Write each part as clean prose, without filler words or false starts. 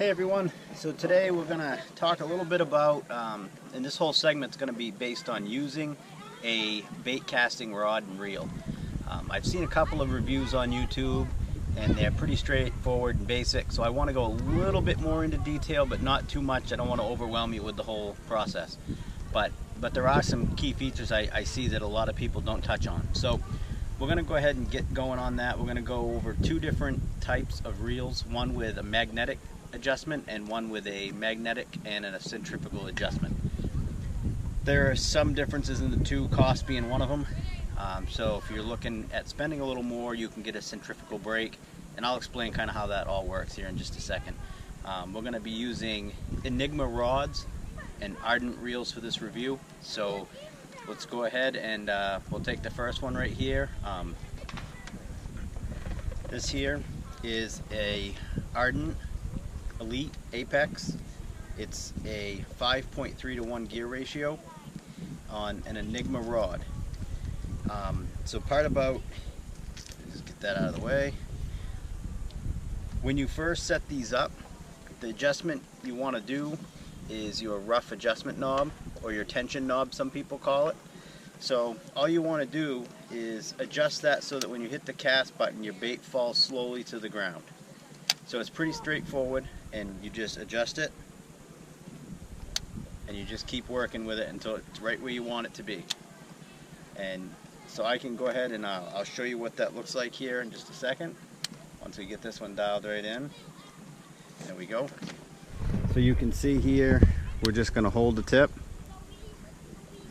Hey everyone, so today we're going to talk a little bit about, and this whole segment's going to be based on using a bait casting rod and reel. I've seen a couple of reviews on YouTube and they're pretty straightforward and basic, so I want to go a little bit more into detail but not too much. I don't want to overwhelm you with the whole process. But there are some key features I see that a lot of people don't touch on. So we're going to go ahead and get going on that. We're going to go over two different types of reels, one with a magnetic adjustment and one with a magnetic and a centrifugal adjustment. There are some differences in the two, cost being one of them. So if you're looking at spending a little more, you can get a centrifugal brake, and I'll explain kind of how that all works here in just a second. We're going to be using Enigma rods and Ardent reels for this review, so let's go ahead and we'll take the first one right here. This here is a Ardent Elite Apex. It's a 5.3 to 1 gear ratio on an Enigma rod. So part about, just get that out of the way. When you first set these up, the adjustment you want to do is your rough adjustment knob, or your tension knob some people call it. So all you want to do is adjust that so that when you hit the cast button, your bait falls slowly to the ground. So it's pretty straightforward, and you just adjust it and you just keep working with it until it's right where you want it to be. And so I can go ahead and I'll show you what that looks like here in just a second once we get this one dialed right in. There we go. So you can see here we're just going to hold the tip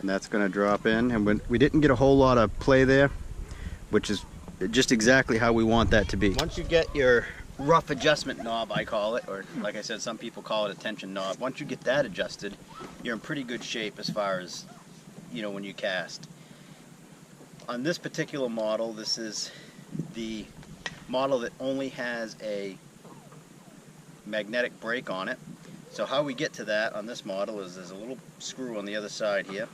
and that's going to drop in, and we didn't get a whole lot of play there, which is just exactly how we want that to be. Once you get your rough adjustment knob, I call it, or like I said, some people call it a tension knob, once you get that adjusted, you're in pretty good shape as far as, you know, when you cast. On this particular model, this is the model that only has a magnetic brake on it. So how we get to that on this model is there's a little screw on the other side here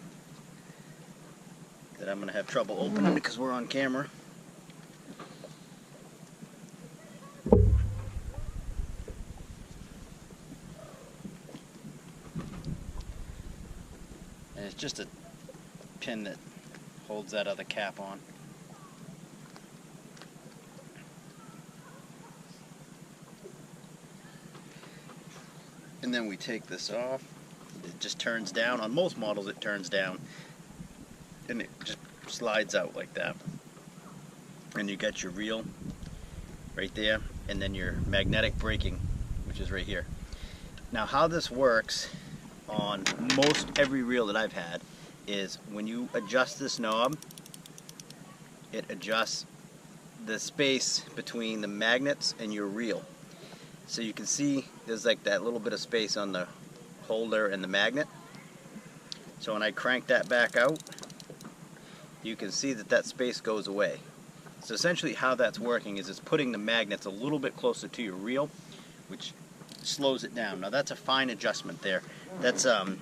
that I'm going to have trouble opening because we're on camera. And it's just a pin that holds that other cap on. And then we take this off. It just turns down. On most models it turns down and it just slides out like that. And you got your reel right there, and then your magnetic braking, which is right here. Now how this works on most every reel that I've had is when you adjust this knob, it adjusts the space between the magnets and your reel. So you can see there's like that little bit of space on the holder and the magnet. So when I crank that back out, you can see that that space goes away. So essentially how that's working is it's putting the magnets a little bit closer to your reel, which slows it down. Now that's a fine adjustment there. That's a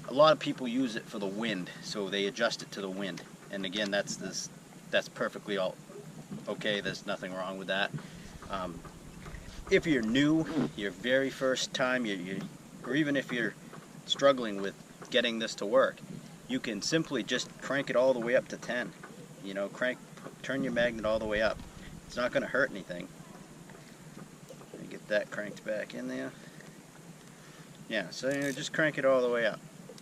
lot of people use it for the wind, so they adjust it to the wind. And again, that's perfectly all okay. There's nothing wrong with that. If you're new, your very first time, or even if you're struggling with getting this to work, you can simply just crank it all the way up to 10. You know, turn your magnet all the way up. It's not going to hurt anything. Let me get that cranked back in there. Yeah, so you know, just crank it all the way up.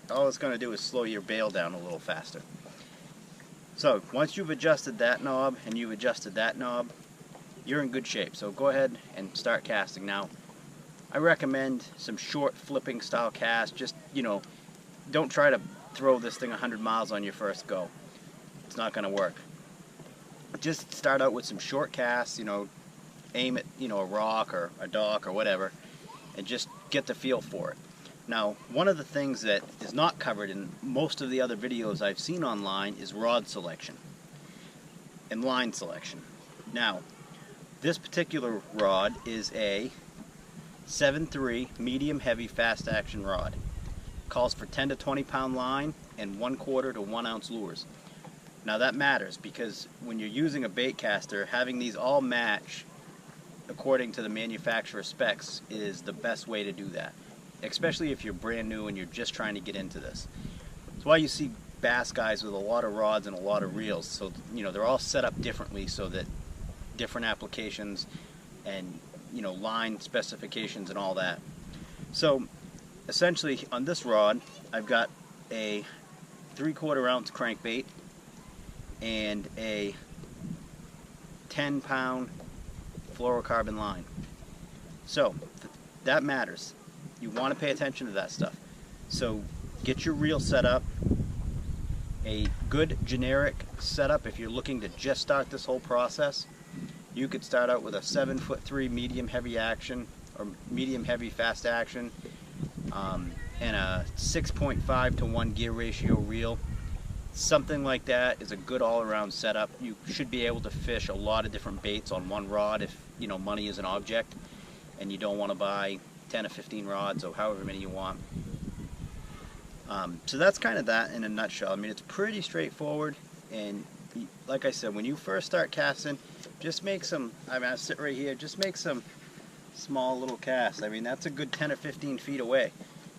All it's going to do is slow your bail down a little faster. So once you've adjusted that knob and you've adjusted that knob, you're in good shape. So go ahead and start casting. Now, I recommend some short flipping style casts. Just, you know, don't try to throw this thing 100 miles on your first go. It's not going to work. Just start out with some short casts, you know, aim at, you know, a rock or a dock or whatever, and just get the feel for it. Now, one of the things that is not covered in most of the other videos I've seen online is rod selection and line selection. Now, this particular rod is a 7.3 medium heavy fast action rod. Calls for 10 to 20 pound line and 1/4 to 1 ounce lures. Now that matters because when you're using a bait caster, having these all match according to the manufacturer specs is the best way to do that, especially if you're brand new and you're just trying to get into this. That's why you see bass guys with a lot of rods and a lot of reels. So they're all set up differently so that different applications and line specifications and all that. So essentially on this rod I've got a 3/4 ounce crankbait and a 10-pound fluorocarbon line. So that matters. You want to pay attention to that stuff. So get your reel set up. A good generic setup, if you're looking to just start this whole process, you could start out with a 7'3" medium heavy action or medium heavy fast action and a 6.5 to 1 gear ratio reel. Something like that is a good all-around setup. You should be able to fish a lot of different baits on one rod if money is an object and you don't want to buy 10 or 15 rods or however many you want. So that's kind of that in a nutshell. I mean, it's pretty straightforward, and like I said, when you first start casting, just make some, I sit right here, just make some small little casts. I mean, that's a good 10 or 15 feet away.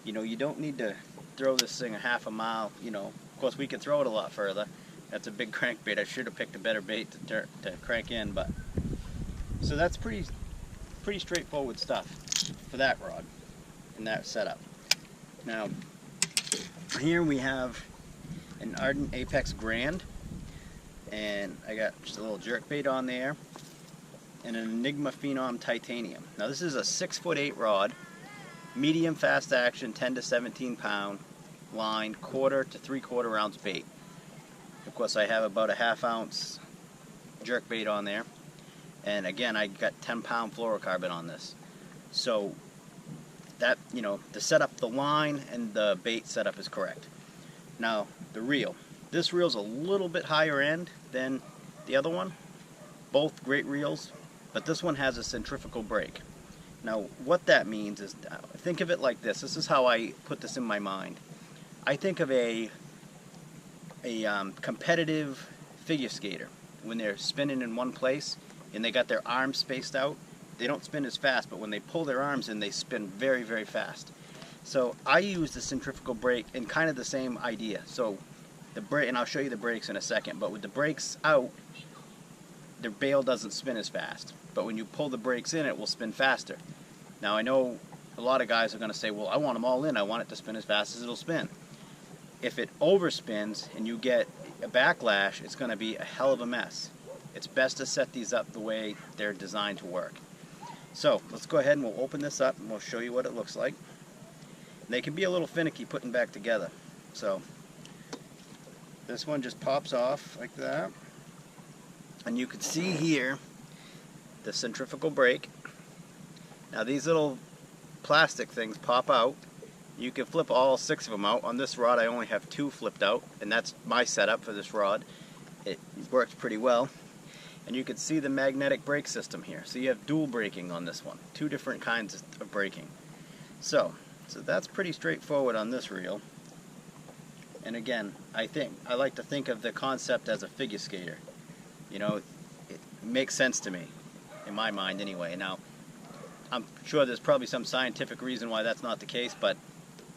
You don't need to throw this thing a half a mile, Of course, we could throw it a lot further. That's a big crankbait. I should have picked a better bait to crank in, but so that's pretty straightforward stuff for that rod and that setup. Now, here we have an Ardent Apex Grand, and I got just a little jerkbait on there, and an Enigma Phenom Titanium. Now this is a 6'8" rod, medium fast action, 10 to 17 pound line, 1/4 to 3/4 ounce bait. Of course, I have about a 1/2 ounce jerkbait on there, and again, I got 10-pound fluorocarbon on this. So that, the setup, the line and the bait setup is correct. Now the reel. This reel's a little bit higher end than the other one. Both great reels, but this one has a centrifugal brake. Now what that means is, think of it like this. This is how I put this in my mind. I think of a competitive figure skater. When they're spinning in one place and they got their arms spaced out, they don't spin as fast, but when they pull their arms in, they spin very, very fast. So I use the centrifugal brake in kind of the same idea. So the brake, and I'll show you the brakes in a second, but with the brakes out, the bail doesn't spin as fast. But when you pull the brakes in, it will spin faster. Now I know a lot of guys are going to say, well, I want them all in. I want it to spin as fast as it'll spin. If it overspins and you get a backlash, it's going to be a hell of a mess. It's best to set these up the way they're designed to work. So let's go ahead and we'll open this up and we'll show you what it looks like. They can be a little finicky putting back together. So this one just pops off like that. And you can see here the centrifugal brake. Now these little plastic things pop out. You can flip all 6 of them out. On this rod I only have 2 flipped out, and that's my setup for this rod. It works pretty well. And you can see the magnetic brake system here. So you have dual braking on this one. 2 different kinds of braking. So that's pretty straightforward on this reel. And again, I like to think of the concept as a figure skater. It makes sense to me, in my mind anyway. Now, I'm sure there's probably some scientific reason why that's not the case, but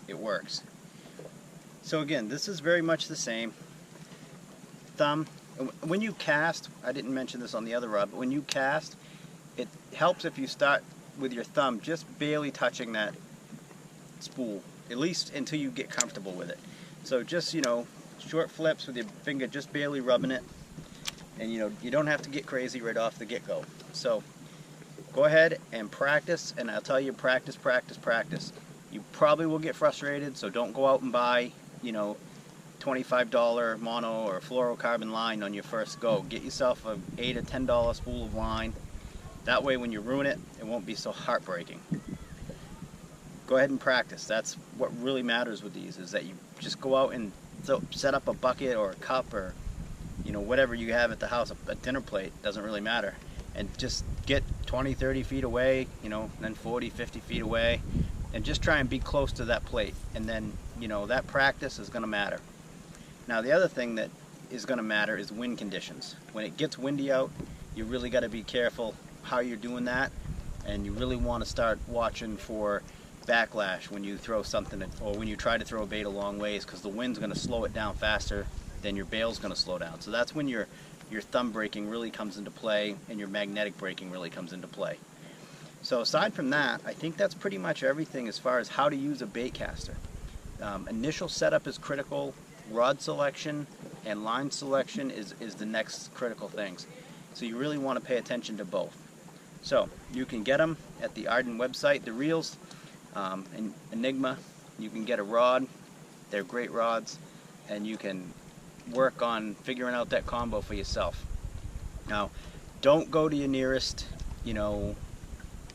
it works. So again, this is very much the same. Thumb. When you cast, I didn't mention this on the other rod, but when you cast, it helps if you start with your thumb just barely touching that spool, at least until you get comfortable with it. So just, short flips with your finger just barely rubbing it, and you don't have to get crazy right off the get-go. So go ahead and practice, and I'll tell you, practice, practice, practice. You probably will get frustrated, so don't go out and buy, $25 mono or fluorocarbon line on your first go. Get yourself a $8 or $10 spool of line. That way when you ruin it, it won't be so heartbreaking. Go ahead and practice. That's what really matters with these, is that you just go out and set up a bucket or a cup or whatever you have at the house, a dinner plate, doesn't really matter, and just get 20, 30 feet away, then 40, 50 feet away, and just try and be close to that plate, and then that practice is going to matter. Now the other thing that is going to matter is wind conditions. When it gets windy out, you really got to be careful how you're doing that, and you really want to start watching for backlash when you throw something or when you try to throw a bait a long ways, because the wind's going to slow it down faster than your bail's going to slow down. So that's when your thumb braking really comes into play and your magnetic braking really comes into play. So aside from that, I think that's pretty much everything as far as how to use a bait caster. Initial setup is critical. Rod selection and line selection is the next critical things. So you really want to pay attention to both. So you can get them at the Arden website, the reels, and Enigma. You can get a rod. They're great rods, and you can work on figuring out that combo for yourself. Now, don't go to your nearest,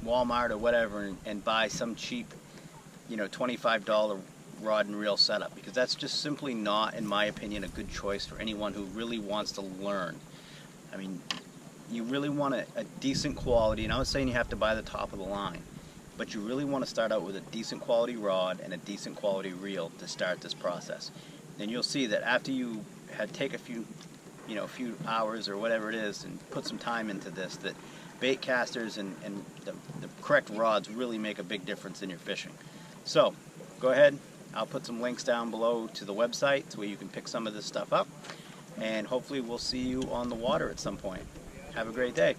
Walmart or whatever and buy some cheap, $25 rod and reel setup, because that's just simply not, in my opinion, a good choice for anyone who really wants to learn. I mean, you really want a decent quality, and I'm not saying you have to buy the top of the line, but you really want to start out with a decent quality rod and a decent quality reel to start this process. And you'll see that after you take a few hours or whatever it is and put some time into this, that bait casters and the correct rods really make a big difference in your fishing. So go ahead, I'll put some links down below to the website where you can pick some of this stuff up, and hopefully we'll see you on the water at some point. Have a great day.